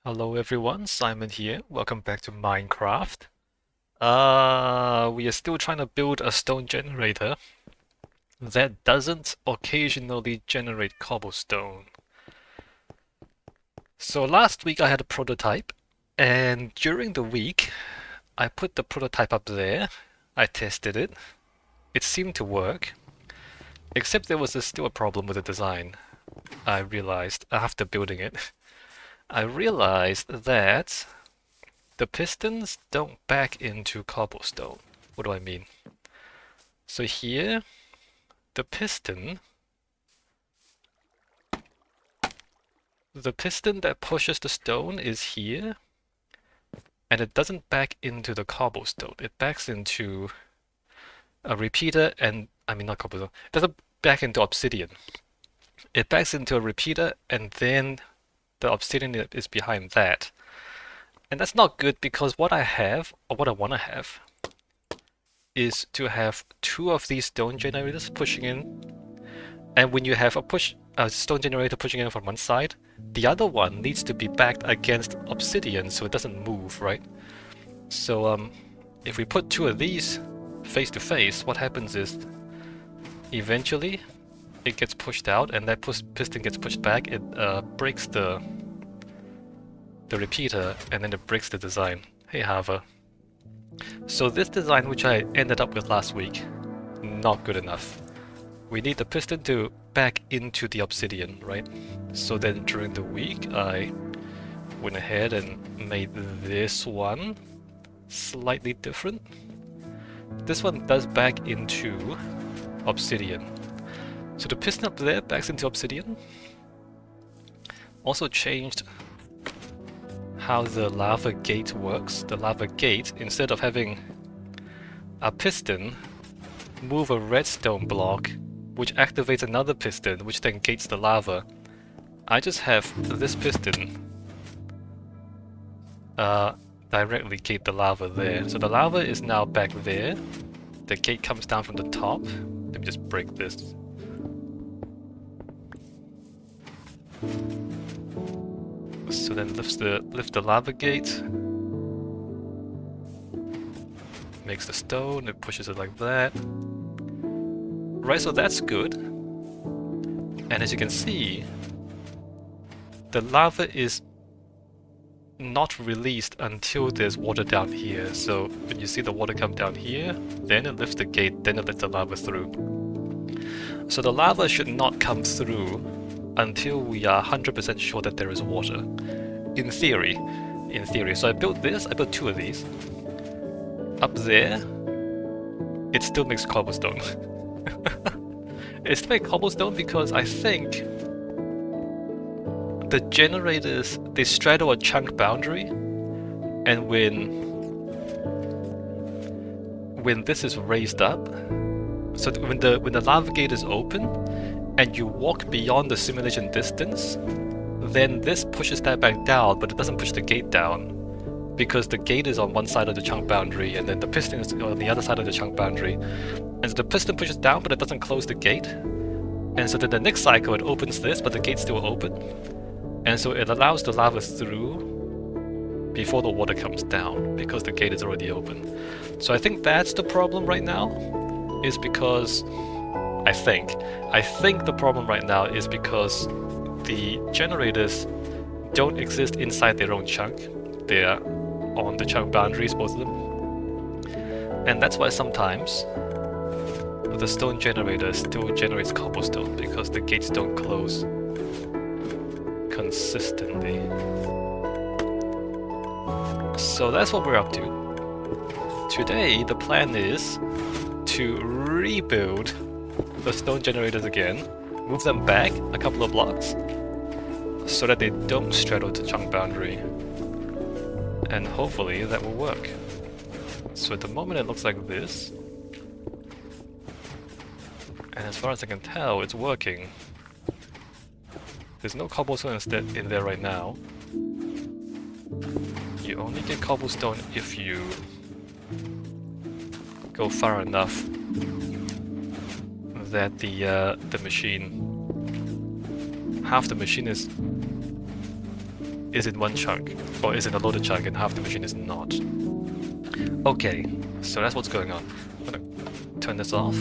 Hello everyone, Simon here. Welcome back to Minecraft. We are still trying to build a stone generator that doesn't occasionally generate cobblestone. So last week I had a prototype, and during the week I put the prototype up there. I tested it. It seemed to work, except there was still a problem with the design. I realized after building it. I realized that the pistons don't back into cobblestone. What do I mean? So here, the piston that pushes the stone is here, and it doesn't back into the cobblestone. It backs into a repeater and, I mean not cobblestone, it doesn't back into obsidian. It backs into a repeater and then the obsidian is behind that. And that's not good because what I have, or what I want to have, is to have two of these stone generators pushing in. And when you have a stone generator pushing in from one side, the other one needs to be backed against obsidian so it doesn't move, right? So if we put two of these face to face, what happens is eventually it gets pushed out and that piston gets pushed back. It breaks the repeater and then it breaks the design. Hey Hava. So this design, which I ended up with last week, not good enough. We need the piston to back into the obsidian, right? So then during the week I went ahead and made this one slightly different. This one does back into obsidian. So the piston up there backs into obsidian. Also changed how the lava gate works. The lava gate, instead of having a piston move a redstone block which activates another piston which then gates the lava, I just have this piston directly gate the lava there. So the lava is now back there. The gate comes down from the top. Let me just break this. So then lift the lava gate, makes the stone, it pushes it like that. Right, so that's good. And as you can see, the lava is not released until there's water down here. So when you see the water come down here, then it lifts the gate, then it lets the lava through. So the lava should not come through until we are 100% sure that there is water. In theory. So I built two of these. Up there, it still makes cobblestone. It still makes cobblestone because I think the generators, they straddle a chunk boundary, and when this is raised up, so when the lava gate is open and you walk beyond the simulation distance, then this pushes that back down, but it doesn't push the gate down because the gate is on one side of the chunk boundary and then the piston is on the other side of the chunk boundary. And so the piston pushes down, but it doesn't close the gate. And so then the next cycle it opens this, but the gate's still open. And so it allows the lava through before the water comes down because the gate is already open. So I think that's the problem right now, is because I think the problem right now is because the generators don't exist inside their own chunk. They're on the chunk boundaries, both of them. And that's why sometimes the stone generator still generates cobblestone, because the gates don't close consistently. So that's what we're up to. Today, the plan is to rebuild the stone generators again, move them back a couple of blocks so that they don't straddle the chunk boundary, and hopefully that will work. So at the moment it looks like this, and as far as I can tell, it's working. There's no cobblestone in there right now. You only get cobblestone if you go far enough that the machine, half the machine is is in one chunk, or is in a loaded chunk, and half the machine is not. Okay, so that's what's going on. I'm gonna turn this off.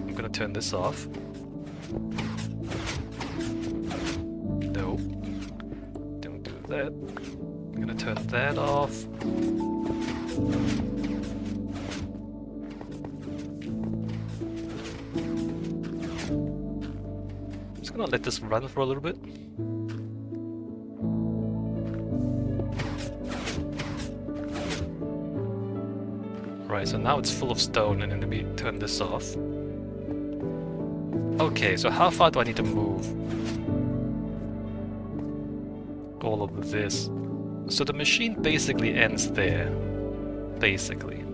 I'm gonna turn this off. No. Don't do that. I'm gonna turn that off. Just gonna let this run for a little bit. Right, so now it's full of stone, and then let me turn this off. Okay, so how far do I need to move all of this? So the machine basically ends there. Basically.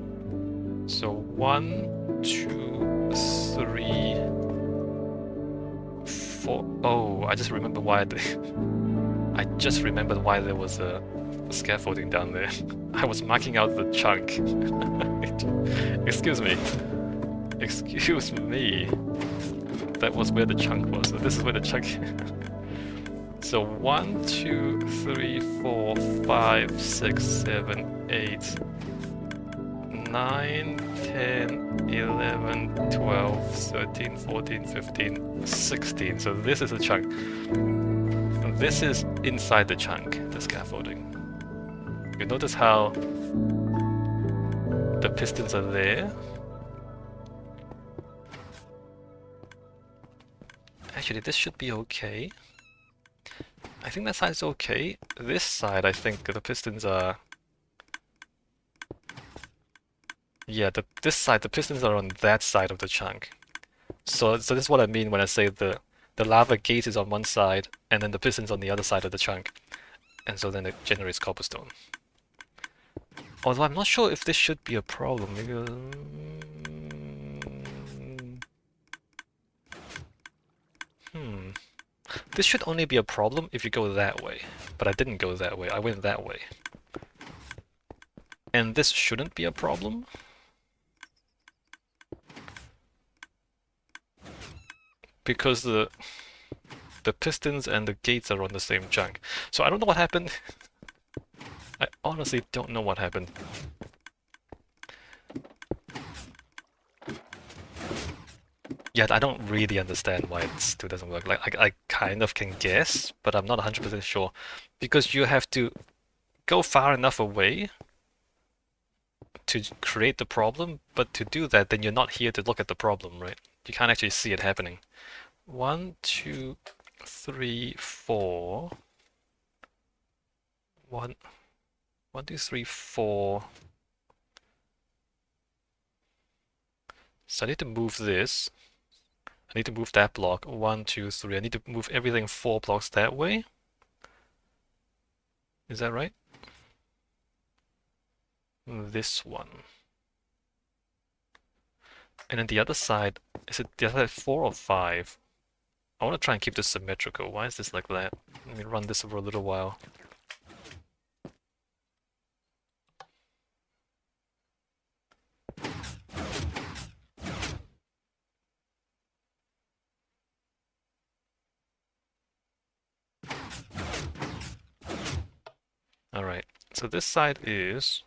So 1, 2, 3, 4. Oh, I just remember why I just remembered why there was a scaffolding down there. I was marking out the chunk. Excuse me. Excuse me. That was where the chunk was. So this is where the chunk. So 1, 2, 3, 4, 5, 6, 7, 8, 9, 10, 11, 12, 13, 14, 15, 16. So this is a chunk. This is inside the chunk, the scaffolding. You notice how the pistons are there? Actually, this should be okay. I think that side's okay. This side, I think the pistons are... Yeah, this side, the pistons are on that side of the chunk. So this is what I mean when I say the lava gate is on one side, and then the piston's on the other side of the chunk. And so then it generates cobblestone. Although I'm not sure if this should be a problem, because... This should only be a problem if you go that way. But I didn't go that way, I went that way. And this shouldn't be a problem? Because the pistons and the gates are on the same chunk. So I don't know what happened. I honestly don't know what happened. Yeah, I don't really understand why it still doesn't work. Like, I kind of can guess, but I'm not 100% sure. Because you have to go far enough away to create the problem, but to do that, then you're not here to look at the problem, right? You can't actually see it happening. 1, 2, 3, 4. 1, 2, 3, 4. So I need to move this. I need to move that block. 1, 2, 3. I need to move everything 4 blocks that way. Is that right? This one. And then the other side, is it the other side 4 or 5? I want to try and keep this symmetrical. Why is this like that? Let me run this for a little while. Alright, so this side is...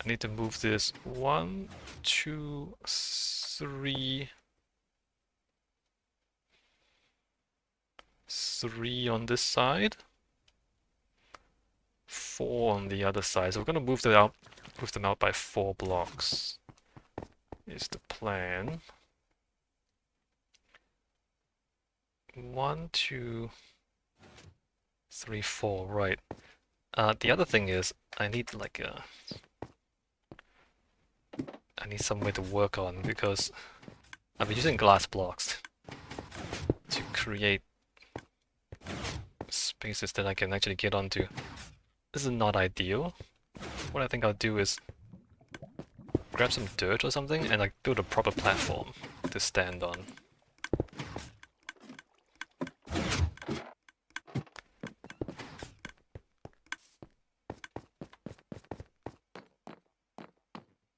I need to move this 1, 2, 3... 3 on this side. 4 on the other side. So we're gonna move them out by 4 blocks. Is the plan. 1, 2, 3, 4, right. The other thing is, I need like a... I need somewhere to work on, because I've been using glass blocks to create spaces that I can actually get onto. This is not ideal. What I think I'll do is grab some dirt or something and like build a proper platform to stand on.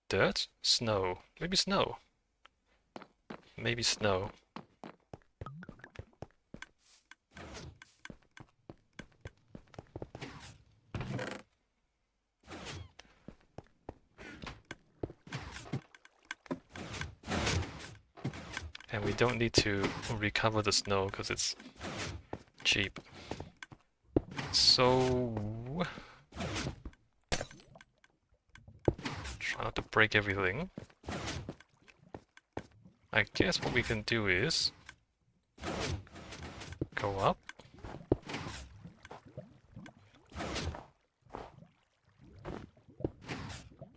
Dirt? Snow. Maybe snow. Maybe snow. And we don't need to recover the snow because it's cheap. So... try not to break everything. I guess what we can do is... go up.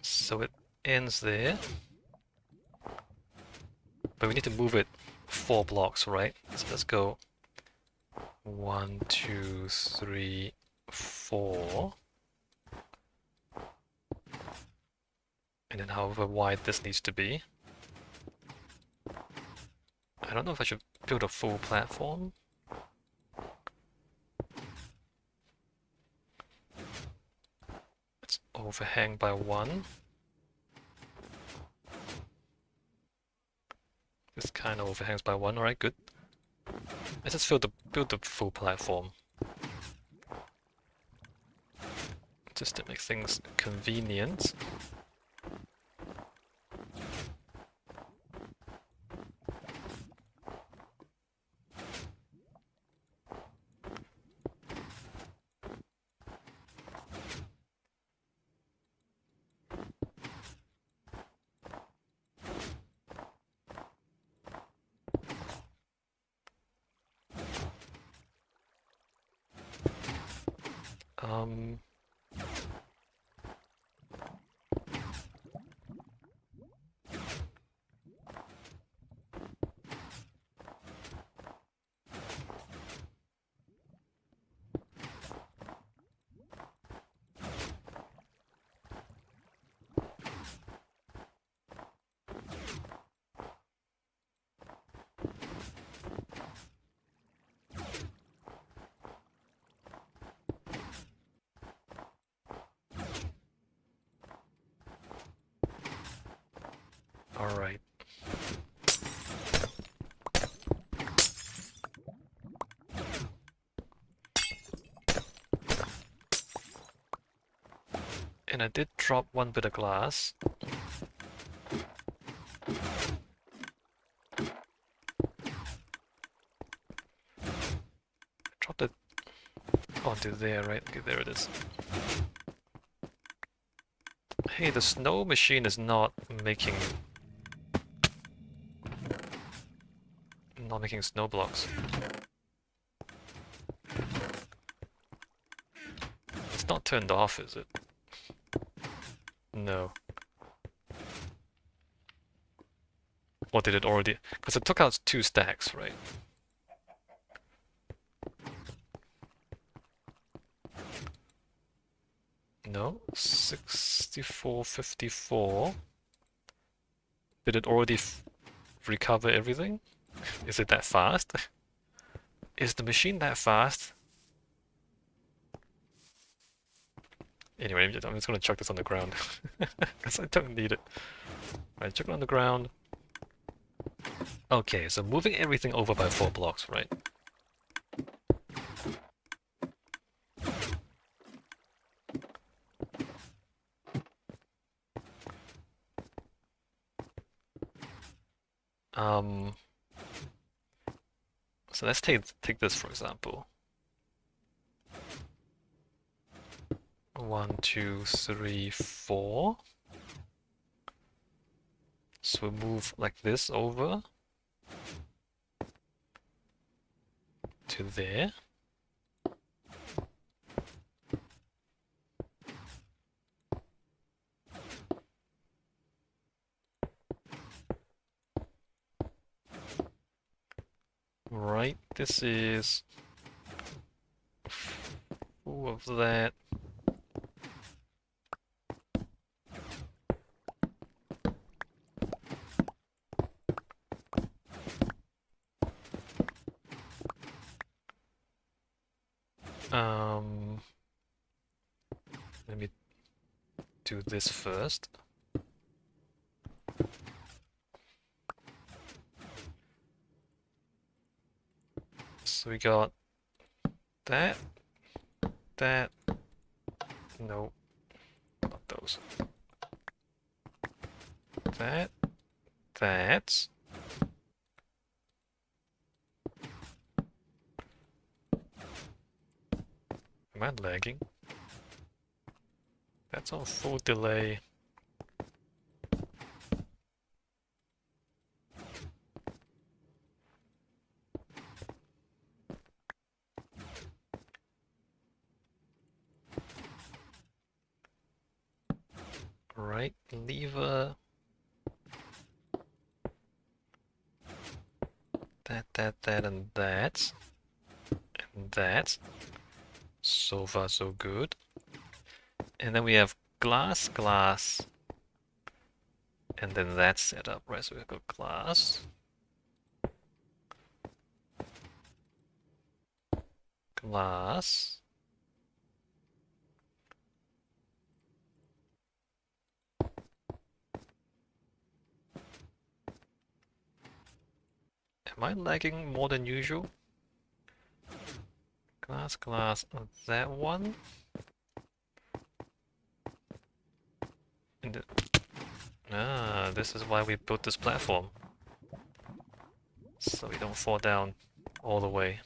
So it ends there. But we need to move it 4 blocks, right? So let's go 1, 2, 3, 4. And then however wide this needs to be. I don't know if I should build a full platform. Let's overhang by 1. This kind of overhangs by 1, alright, good. Let's just build the full platform. Just to make things convenient. Um... Alright. And I did drop 1 bit of glass. Dropped it onto there, right? Okay, there it is. Hey, the snow machine is not making snow blocks. It's not turned off, is it? No. Or did it already? Because it took out 2 stacks, right? No, 6454. Did it already recover everything? Is it that fast? Is the machine that fast? Anyway, I'm just gonna chuck this on the ground. Because I don't need it. Alright, chuck it on the ground. Okay, so moving everything over by 4 blocks, right? So let's take this for example. 1, 2, 3, 4. So we move like this over to there. Right, this is full of that. Let me do this first. So we got that, no, not those. That, Am I lagging? That's on full delay. Right lever. That, and that. And that. So far, so good. And then we have glass, glass. And then that's set up, right? So we've got glass. Glass. Am I lagging more than usual? Glass, glass, that one. And this is why we built this platform. So we don't fall down all the way.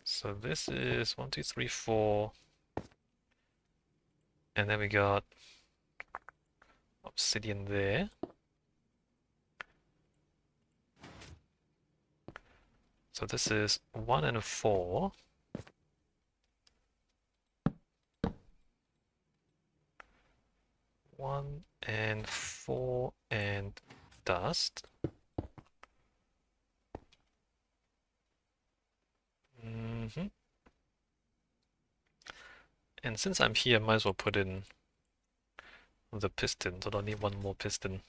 So this is 1, 2, 3, 4. And then we got obsidian there. So this is 1 and 4. One and 4 and dust. And since I'm here, I might as well put in the piston, so I don't need one more piston.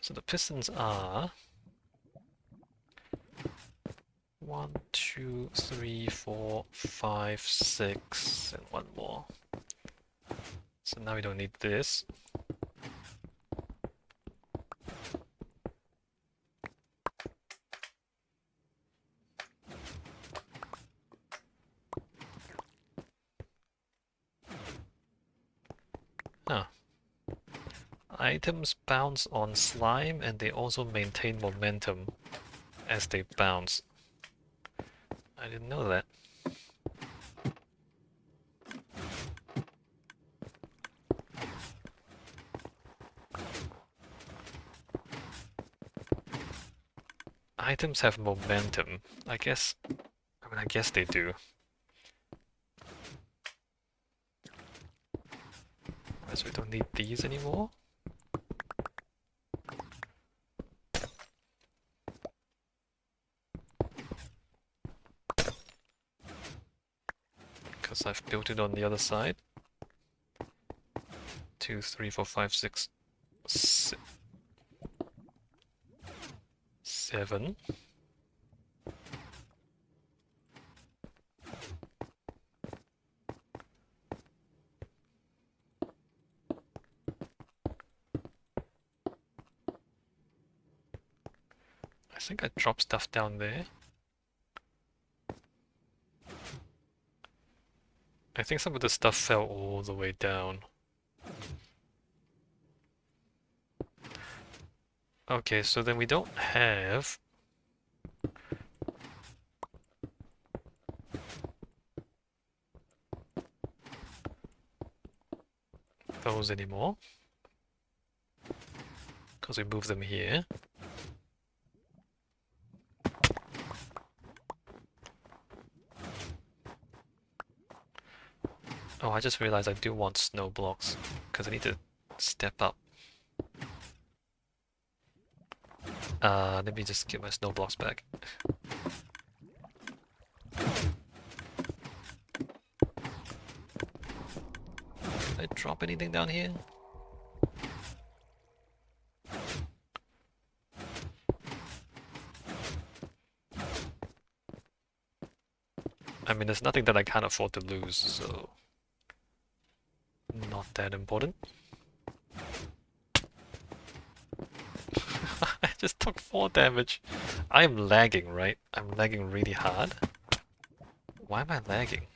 So the pistons are 1, 2, 3, 4, 5, 6, and one more. So now we don't need this. Items bounce on slime and they also maintain momentum as they bounce. I didn't know that. Items have momentum. I guess they do. So we don't need these anymore. Because I've built it on the other side. 2, 3, 4, 5, 6, 7. I think I dropped stuff down there. I think some of the stuff fell all the way down. Okay, so then we don't have those anymore because we moved them here. Oh, I just realized I do want snow blocks because I need to step up. Let me just get my snow blocks back. Did I drop anything down here? I mean, there's nothing that I can't afford to lose, so not that important. I just took 4 damage. I'm lagging, right? I'm lagging really hard. Why am I lagging?